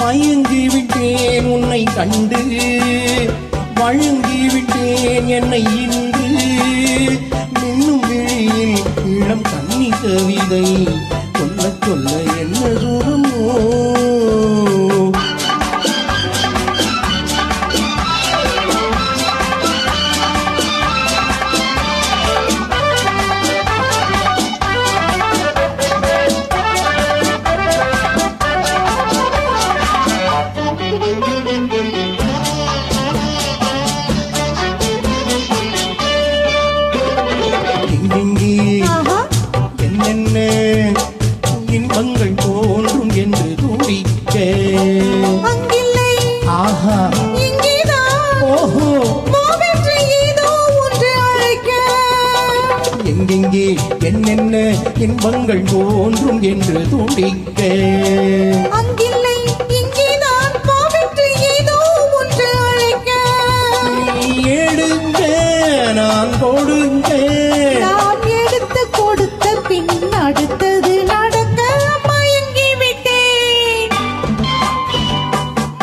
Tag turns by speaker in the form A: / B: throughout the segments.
A: மயங்கிவிட்டேன் உன்னை கண்டு, வழங்கிவிட்டேன் என்னை இன்று. மின்னும் விழியில் இளம் கன்னி கவிதை சொல்ல சொல்ல என்ன சுகமோ. என்னென்ன இன்பங்கள் தோன்றும் என்று துடிக்க, ஆஹா ஓஹோ எங்கெங்கே என்னென்ன இன்பங்கள் தோன்றும் என்று துடிக்க, எடுங்க நான் கொடுங்க,
B: எடுத்து கொடுத்த பின் அடுத்தது நடக்க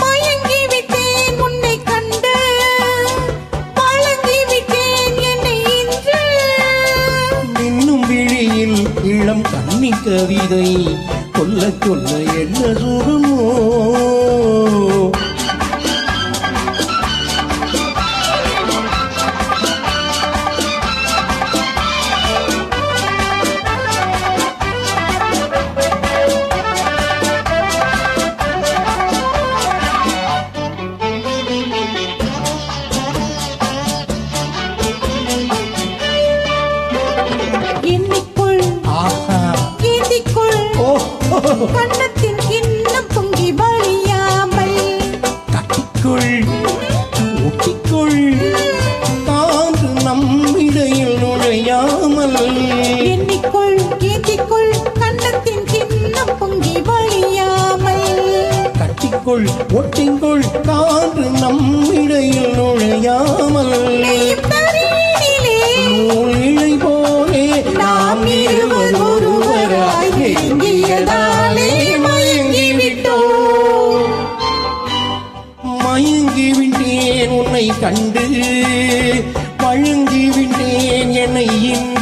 B: மயங்கிவிட்டேன் உன்னை கண்டு, பழங்கிவிட்டேன் என்னை இன்று.
A: இன்னும் விழியில் இளம் கன்னி கவிதை சொல்ல சொல்ல என்ன சுகமோ.
B: கண்ணத்தின் கிண்ணம் பொங்கி வழியாமல்,
A: கட்டிக்குள் ஊட்டிக்குள் காது நம்மிடையில் நுழையாமல்,
B: எண்ணிக்குள் ஏந்திக்குள் கண்ணத்தின் கிண்ணம் பொங்கி வழியாமல்,
A: கட்டிக்குள் ஒட்டிக்குள் காது நம்மிடையில் நுழையாமல், நூலிழை போலே நாம் இருவர் ஒருவராய் நெருங்கியதாலே மயங்கிவிட்டேன் உன்னை கண்டு, வழங்கிவிட்டேன் என்னை இன்று.